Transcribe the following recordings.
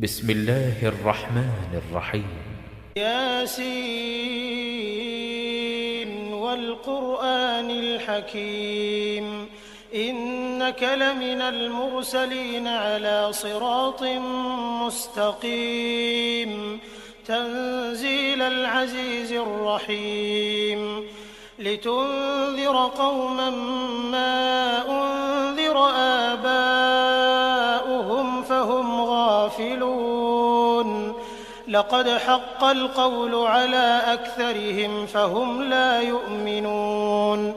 بسم الله الرحمن الرحيم. ياسين والقرآن الحكيم إنك لمن المرسلين على صراط مستقيم تنزيل العزيز الرحيم لتنذر قوما ما أنذر آباؤهم فهم غافلون لقد حق القول على أكثرهم فهم لا يؤمنون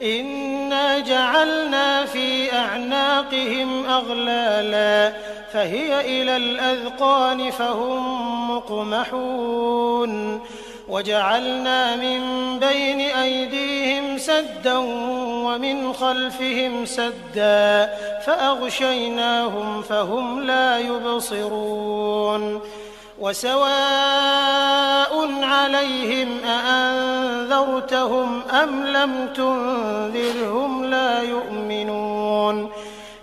إنا جعلنا في أعناقهم أغلالا فهي إلى الأذقان فهم مقمحون وجعلنا من بين أيديهم سدا ومن خلفهم سدا فأغشيناهم فهم لا يبصرون وسواء عليهم أأنذرتهم أم لم تنذرهم لا يؤمنون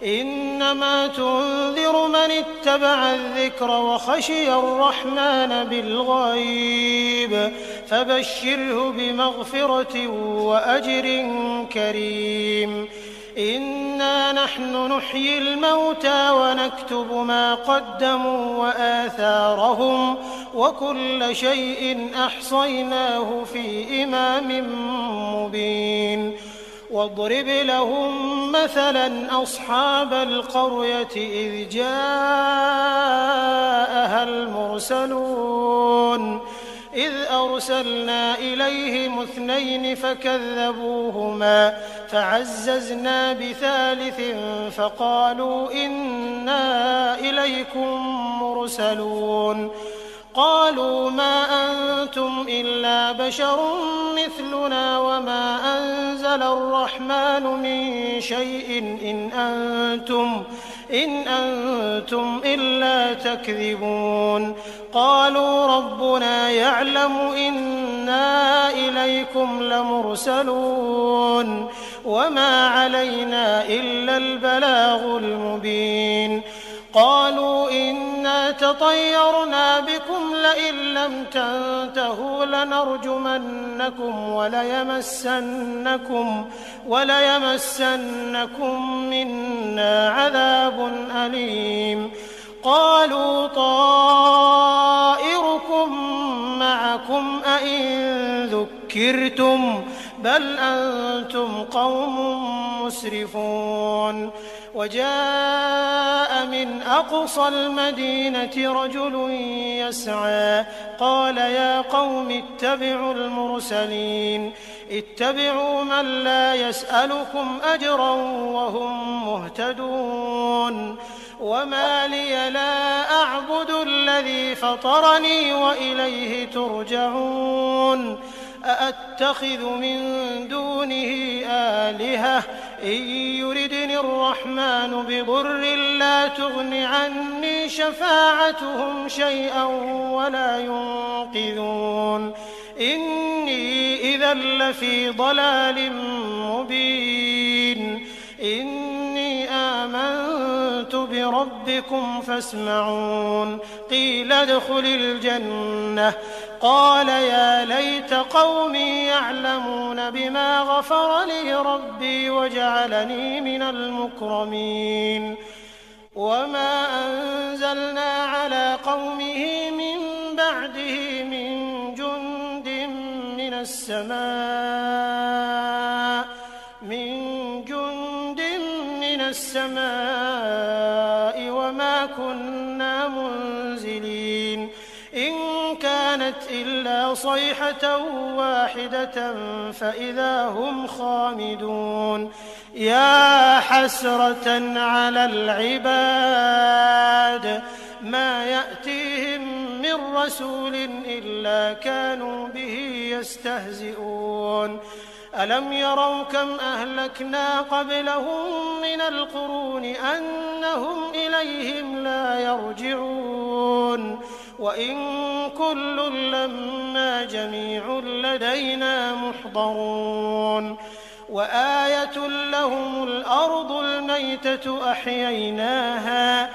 إنما تنذر من اتبع الذكر وخشي الرحمن بالغيب فبشره بمغفرة وأجر كريم إنا نحن نحيي الموتى ونكتب ما قدموا وآثارهم وكل شيء أحصيناه في إمام مبين واضرب لهم مثلا أصحاب القرية إذ جاءها المرسلون إذ أرسلنا إليهم 2 فكذبوهما فعززنا بثالث فقالوا إنا إليكم مرسلون قالوا ما أنتم إلا بشر مثلنا وما أنزل الرحمن من شيء إن أنتم إلا تكذبون قالوا ربنا يعلم إنا إليكم لمرسلون وما علينا إلا البلاغ المبين قالوا إنا تطيرنا بكم لئن لم تنتهوا لنرجمنكم وليمسنكم منا عذاب أليم قالوا طائركم معكم أئن ذكرتم بل أنتم قوم مسرفون وجاء من أقصى المدينة رجل يسعى قال يا قوم اتبعوا المرسلين اتبعوا من لا يسألكم أجرا وهم مهتدون وما لي لا أعبد الذي فطرني وإليه ترجعون أأتخذ من دونه آلهة إن يردني الرحمن بضر لا تغن عني شفاعتهم شيئا ولا ينقذون إني إذا لفي ضلال مبين إني آمنت بربكم فاسمعون قيل ادخل الجنة قال يا ليت قومي يعلمون بما غفر لي ربي وجعلني من المكرمين وما أنزلنا على قومه من بعده من جند من السماء وما كنا منزلين إن كانت إلا صيحة واحدة فإذا هم خامدون يا حسرة على العباد ما يأتيهم من رسول إلا كانوا به يستهزئون ألم يروا كم أهلكنا قبلهم من القرون أنهم إليهم لا يرجعون وإن كل لما جميع لدينا محضرون وآية لهم الأرض الميتة أحييناها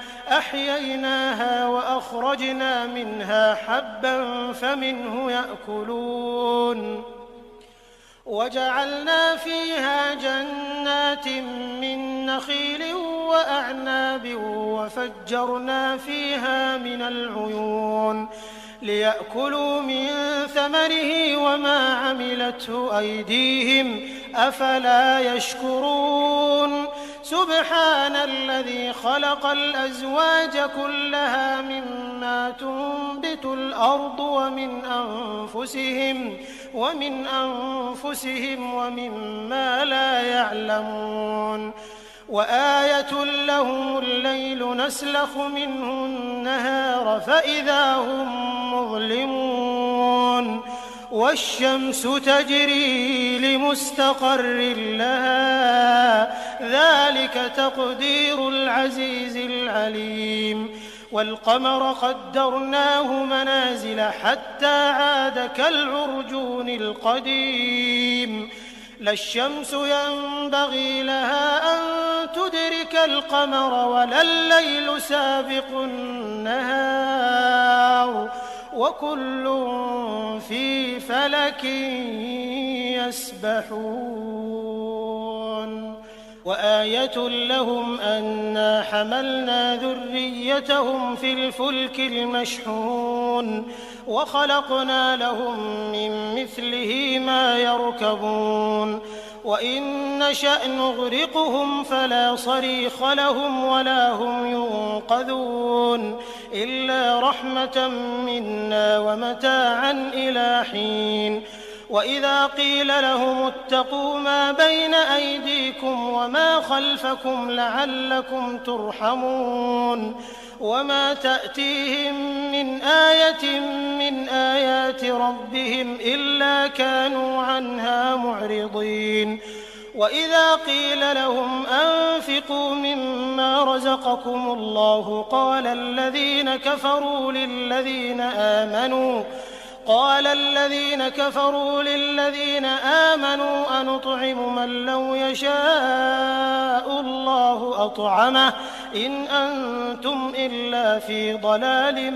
فأخرجنا منها حبا فمنه يأكلون وجعلنا فيها جنات من نخيل وأعناب وفجرنا فيها من العيون ليأكلوا من ثمره وما عملته أيديهم أفلا يشكرون سبحان الذي خلق الأزواج كلها مما تنبت الأرض ومن أنفسهم ومما لا يعلمون وآية لهم الليل نسلخ منه النهار فإذا هم مظلمون والشمس تجري لمستقر لها ذلك تقدير العزيز العليم والقمر قدرناه منازل حتى عاد كالعرجون القديم لا الشمس ينبغي لها أن تدرك القمر ولا الليل سابق النهار وكل في فلك يسبحون وآية لهم أنا حملنا ذريتهم في الفلك المشحون وخلقنا لهم من مثله ما يركبون وإن نشأ نغرقهم فلا صريخ لهم ولا هم ينقذون إلا رحمة منا ومتاعا إلى حين وإذا قيل لهم اتقوا ما بين أيديكم وما خلفكم لعلكم ترحمون وما تأتيهم من آية من آيات ربهم إلا كانوا عنها معرضين وإذا قيل لهم أنفقوا مما رزقكم الله قال الذين كفروا للذين آمنوا أنطعم من لو يشاء الله أطعمه إن أنتم إلا في ضلال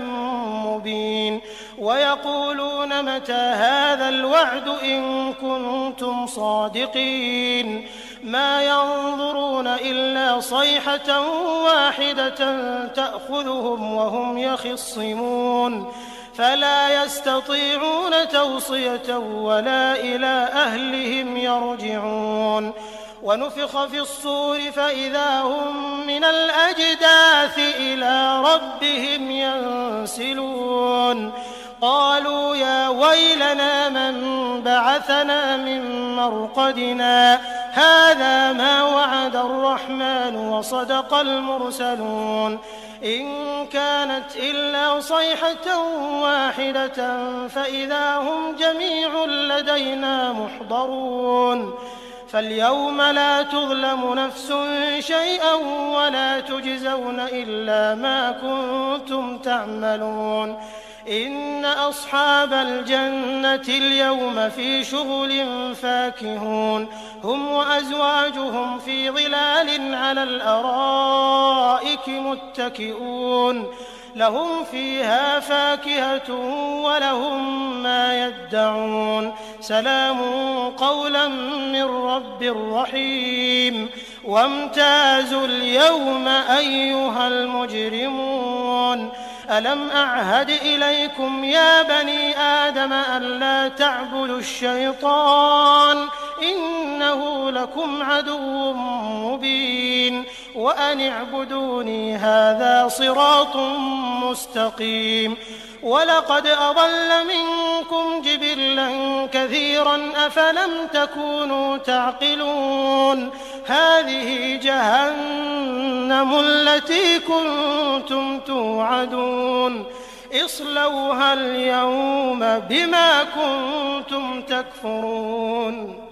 مبين ويقولون متى هذا الوعد إن كنتم صادقين ما ينظرون إلا صيحة واحدة تأخذهم وهم يخصمون فلا يستطيعون توصية ولا إلى أهلهم يرجعون ونفخ في الصور فإذا هم من الأجداث إلى ربهم ينسلون قالوا يا ويلنا من بعثنا من مرقدنا هذا ما وعد الرحمن وصدق المرسلون إن كانت إلا صيحة واحدة فإذا هم جميع لدينا محضرون فاليوم لا تظلم نفس شيئا ولا تجزون إلا ما كنتم تعملون إن أصحاب الجنة اليوم في شغل فاكهون هم وأزواجهم في ظلال على الأرائك متكئون لهم فيها فاكهة ولهم ما يدعون سلام قولا من رب رحيم وامتازوا اليوم أيها المجرمون ألم أعهد إليكم يا بني آدم ألا تعبدوا الشيطان إنه لكم عدو مبين وأن اعبدوني هذا صراط مستقيم ولقد أضل منكم جبلا كثيرا أفلم تكونوا تعقلون هذه جهنم التي كنتم توعدون اصلوها اليوم بما كنتم تكفرون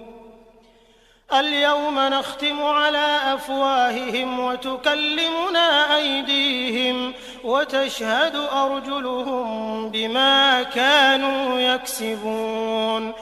اليوم نختم على أفواههم وتكلمنا أيديهم وتشهد أرجلهم بما كانوا يكسبون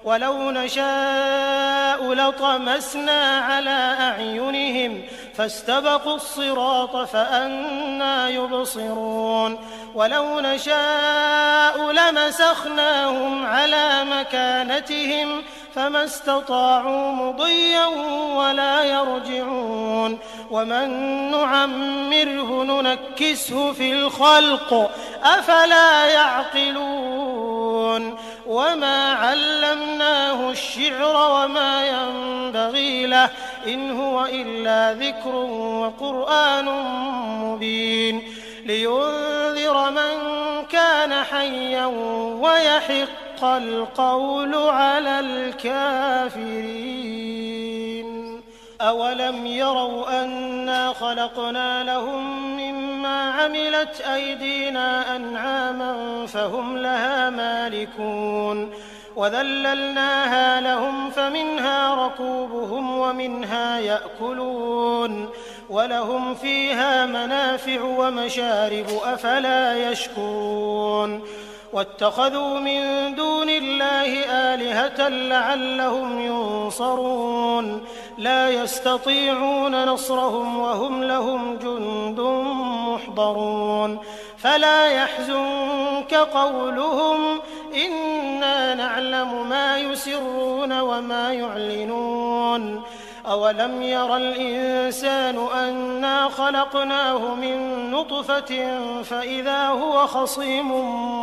ولو نشاء لطمسنا على أعينهم فاستبقوا الصراط فأنى يبصرون ولو نشاء لمسخناهم على مكانتهم فما استطاعوا مضيا ولا يرجعون ومن نعمره ننكسه في الخلق أفلا يعقلون وما علمناه الشعر وما ينبغي له إن هو إلا ذكر وقرآن مبين لينذر من كان حيا ويحق القول على الكافرين أولم يروا أنا خلقنا لهم مما عملت أيدينا أنعاما فهم لها مالكون وذللناها لهم فمنها ركوبهم ومنها يأكلون ولهم فيها منافع ومشارب أفلا يشكرون واتخذوا من دون الله آلهة لعلهم ينصرون لا يستطيعون نصرهم وهم لهم جند محضرون فلا يحزنك قولهم إنا نعلم ما يسرون وما يعلنون أولم ير الإنسان أنا خلقناه من نطفة فإذا هو خصيم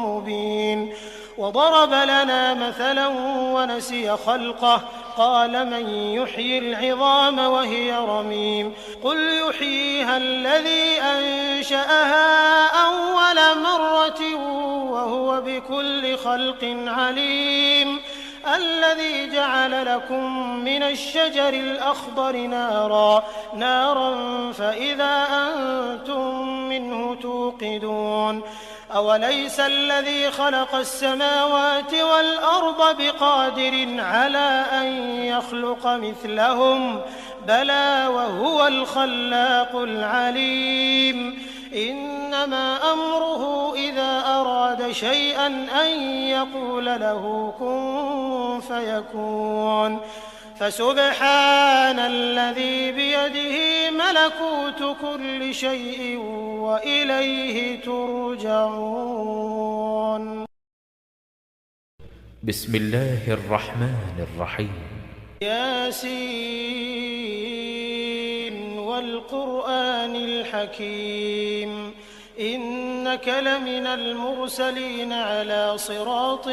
مبين وضرب لنا مثلا ونسي خلقه قال من يحيي العظام وهي رميم قل يحييها الذي أنشأها أول مرة وهو بكل خلق عليم الذي جعل لكم من الشجر الأخضر نارا فإذا أنتم منه توقدون أوليس الذي خلق السماوات والأرض بقادر على أن يخلق مثلهم بلى وهو الخلاق العليم إنما أمره إذا أراد شيئا أن يقول له كن فيكون فسبحان الذي بيده ملكوت كل شيء وإليه ترجعون. بسم الله الرحمن الرحيم. ياسين والقرآن الحكيم إنك لمن المرسلين على صراط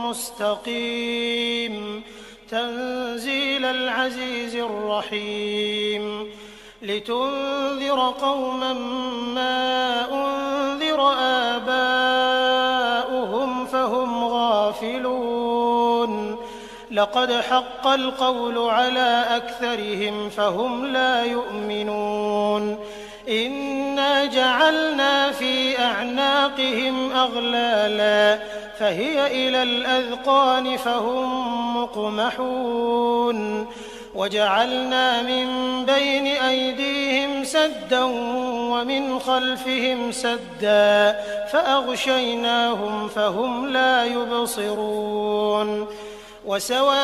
مستقيم تنزيل العزيز الرحيم لتنذر قوما ما أنذر آباؤهم فهم غافلون لقد حق القول على أكثرهم فهم لا يؤمنون إنا جعلنا في أعناقهم أغلالا فهي إلى الأذقان فهم مقمحون وجعلنا من بين أيديهم سدا ومن خلفهم سدا فأغشيناهم فهم لا يبصرون وسواء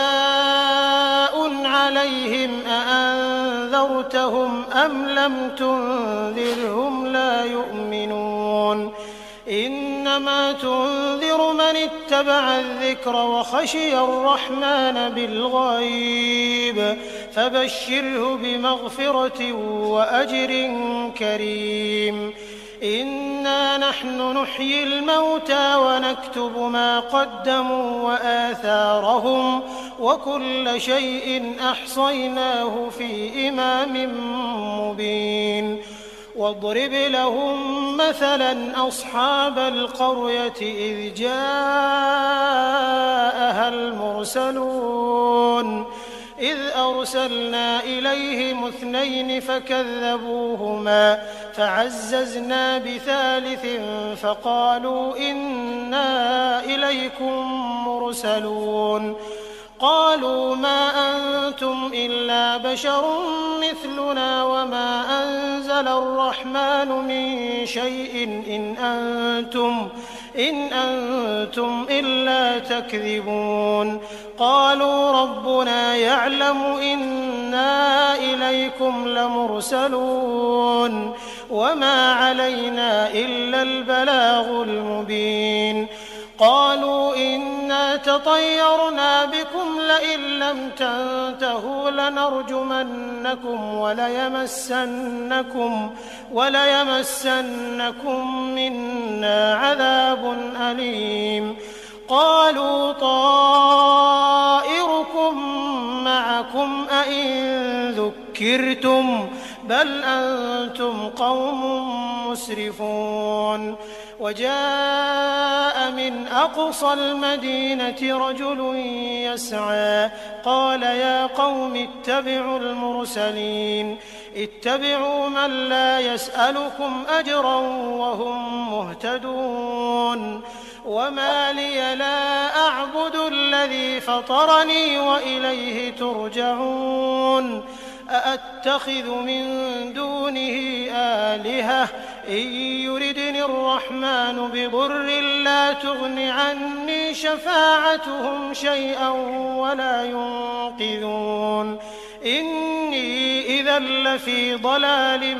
عليهم أأنذرتهم أم لم تنذرهم لا يؤمنون إنما تنذر من اتبع الذكر وخشي الرحمن بالغيب فبشره بمغفرة وأجر كريم إنا نحن نحيي الموتى ونكتب ما قدموا وآثارهم وكل شيء أحصيناه في إمام مبين واضرب لهم مثلا أصحاب القرية إذ جاءها المرسلون إذ أرسلنا إليهم 2 فكذبوهما فعززنا بثالث فقالوا إنا إليكم مرسلون قالوا ما أنتم إلا بشر مثلنا وما أنزل الرحمن من شيء إن أنتم إلا تكذبون قالوا ربنا يعلم إنا إليكم لمرسلون وما علينا إلا البلاغ المبين قالوا إنا تطيرنا بكم لئن لم تنتهوا لنرجمنكم وليمسنكم منا عذاب أليم قالوا طائركم معكم أئن ذكرتم بل أنتم قوم مسرفون وجاء من أقصى المدينة رجل يسعى قال يا قوم اتبعوا المرسلين اتبعوا من لا يسألكم أجرا وهم مهتدون وما لي لا أعبد الذي فطرني وإليه ترجعون أأتخذ من دونه آلهة إن يردني الرحمن بضر لا تغن عني شفاعتهم شيئا ولا ينقذون إني إذا لفي ضلال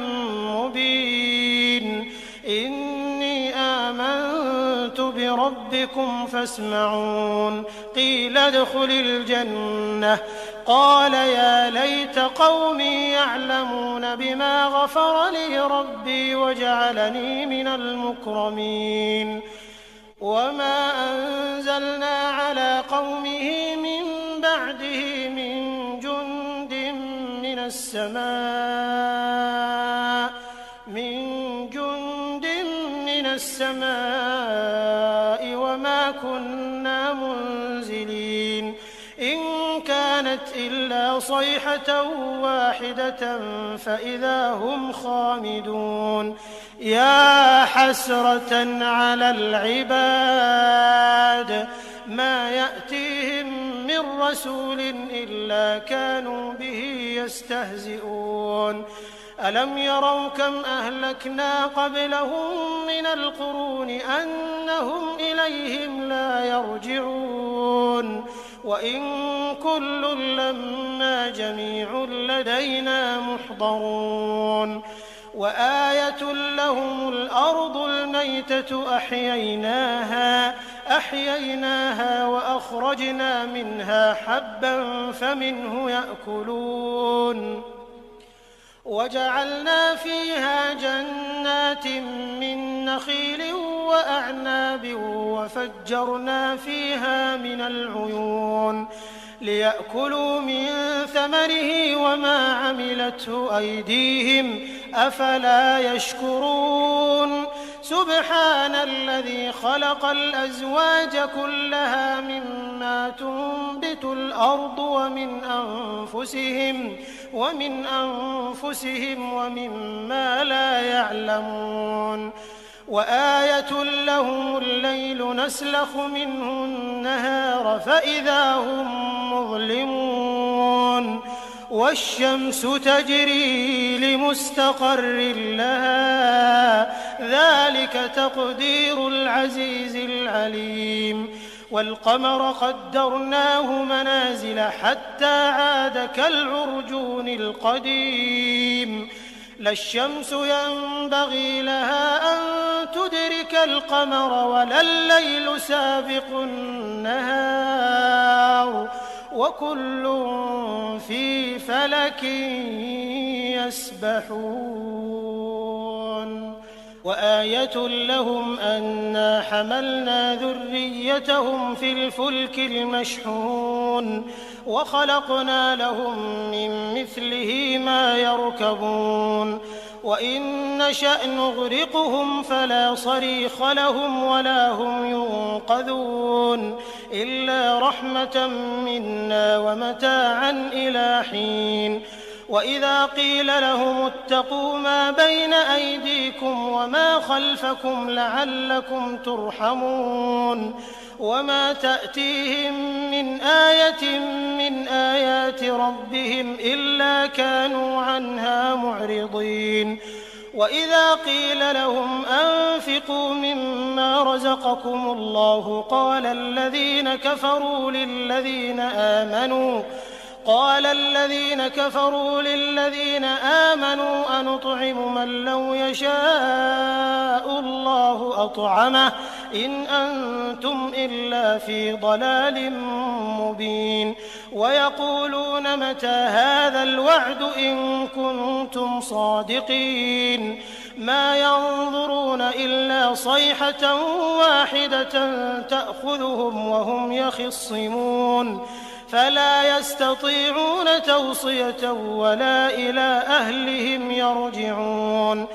مبين إني آمنت بربكم فاسمعون قيل ادخل الجنة قال يا ليت قومي يعلمون بما غفر لي ربي وجعلني من المكرمين وما أنزلنا على قومه من بعده من جند من السماء وما كنا منزلين إن كانت إلا صيحة واحدة فإذا هم خامدون يا حسرة على العباد ما يأتيهم من رسول إلا كانوا به يستهزئون ألم يروا كم أهلكنا قبلهم من القرون أنهم إليهم لا يرجعون وإن كل لما جميع لدينا محضرون وآية لهم الأرض الميتة أحييناها وأخرجنا منها حبا فمنه يأكلون وجعلنا فيها جنات من نخيل وأعناب وفجرنا فيها من العيون ليأكلوا من ثمره وما عملته أيديهم أفلا يشكرون سبحان الذي خلق الأزواج كلها مما تنبت الأرض ومن أنفسهم ومما لا يعلمون وآية لهم الليل نسلخ منه النهار فإذا هم مظلمون والشمس تجري لمستقر لها ذلك تقدير العزيز العليم والقمر قدرناه منازل حتى عاد كالعرجون القديم لا الشمس ينبغي لها أن تدرك القمر ولا الليل سابق النهار وكل في فلك يسبحون وآية لهم أنا حملنا ذريتهم في الفلك المشحون وخلقنا لهم من مثله ما يركبون وإن نشأ نغرقهم فلا صريخ لهم ولا هم ينقذون إلا رحمة منا ومتاعا إلى حين وإذا قيل لهم اتقوا ما بين أيديكم وما خلفكم لعلكم ترحمون وما تأتيهم من آية من آيات ربهم إلا كانوا عنها معرضين وإذا قيل لهم أنفقوا مما رزقكم الله قال الذين قال الذين كفروا للذين آمنوا أنطعم من لو يشاء الله أطعمه إن أنتم إلا في ضلال مبين ويقولون متى هذا الوعد إن كنتم صادقين ما ينظرون إلا صيحة واحدة تأخذهم وهم يخصمون فلا يستطيعون توصية ولا إلى أهلهم يرجعون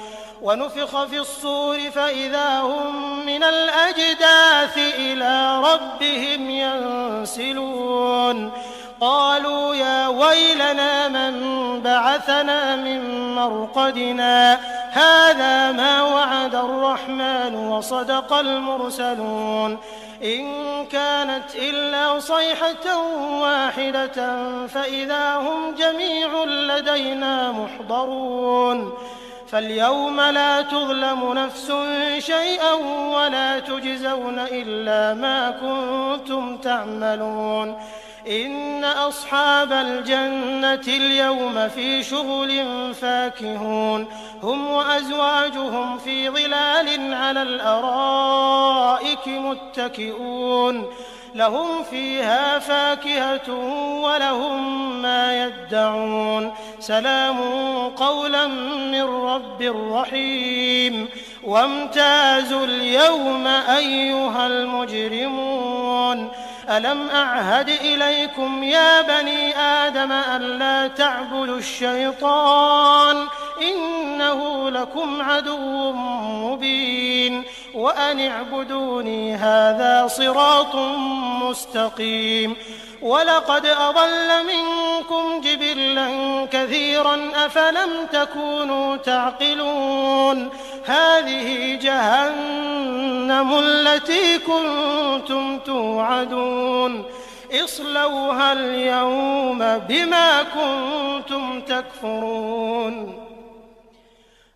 ونفخ في الصور فإذا هم من الأجداث إلى ربهم ينسلون قالوا يا ويلنا من بعثنا من مرقدنا هذا ما وعد الرحمن وصدق المرسلون إن كانت إلا صيحة واحدة فإذا هم جميع لدينا محضرون فاليوم لا تظلم نفس شيئا ولا تجزون إلا ما كنتم تعملون إن أصحاب الجنة اليوم في شغل فاكهون هم وأزواجهم في ظلال على الأرائك متكئون لهم فيها فاكهة ولهم ما يدعون سلام قولا من رب رحيم وامتازوا اليوم أيها المجرمون ألم أعهد إليكم يا بني آدم ألا تعبدوا الشيطان إنه لكم عدو مبين وأن اعبدوني هذا صراط مستقيم ولقد أضل منكم جبلا كثيرا أفلم تكونوا تعقلون هذه جهنم التي كنتم توعدون اصلوها اليوم بما كنتم تكفرون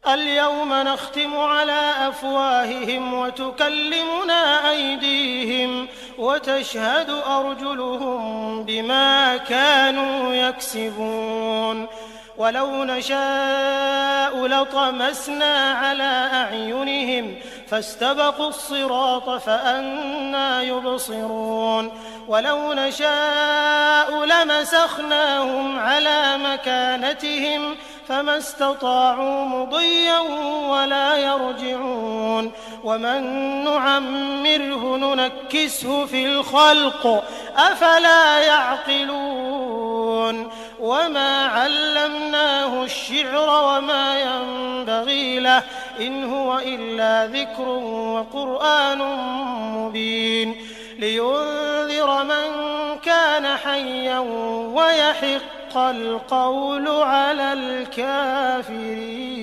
اليوم نختم على أفواههم وتكلمنا أيديهم وتشهد أرجلهم بما كانوا يكسبون ولو نشاء لطمسنا على أعينهم فاستبقوا الصراط فأنى يبصرون ولو نشاء لمسخناهم على مكانتهم فما استطاعوا مضيا ولا يرجعون ومن نعمره ننكسه في الخلق أفلا يعقلون وما علمناه الشعر وما ينبغي له إن هو إلا ذكر وقرآن مبين لينذر من كان حيا ويحق القول على الكافرين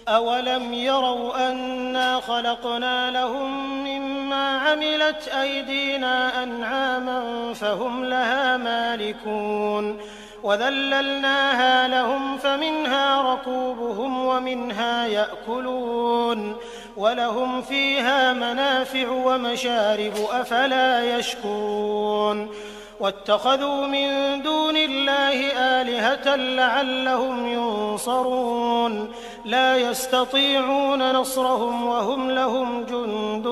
أولم يروا أنا خلقنا لهم مما عملت أيدينا أنعاما فهم لها مالكون وذللناها لهم فمنها ركوبهم ومنها يأكلون ولهم فيها منافع ومشارب أفلا يشكرون واتخذوا من دون الله آلهة لعلهم ينصرون لا يستطيعون نصرهم وهم لهم جند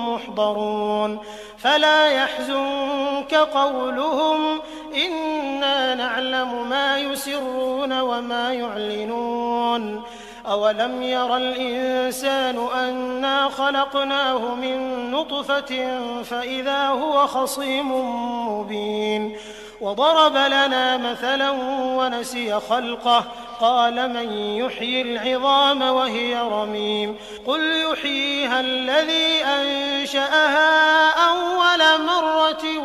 محضرون فلا يحزنك قولهم إنا نعلم ما يسرون وما يعلنون أولم ير الإنسان أنا خلقناه من نطفة فإذا هو خصيم مبين وضرب لنا مثلا ونسي خلقه قال من يحيي العظام وهي رميم قل يحييها الذي أنشأها أول مرة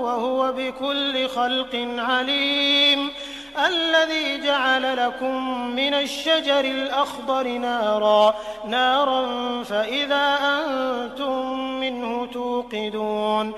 وهو بكل خلق عليم الذي جعل لكم من الشجر الأخضر نارا فإذا أنتم منه توقدون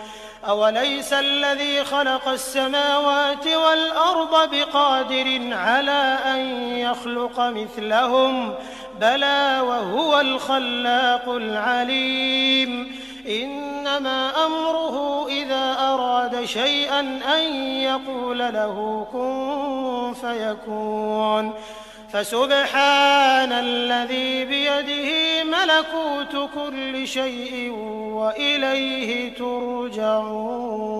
أوليس الذي خلق السماوات والأرض بقادر على أن يخلق مثلهم بلى وهو الخلاق العليم إنما أمره إذا أراد أراد شيئا أن يقول له كن فيكون فسبحان الذي بيده ملكوت كل شيء وإليه ترجعون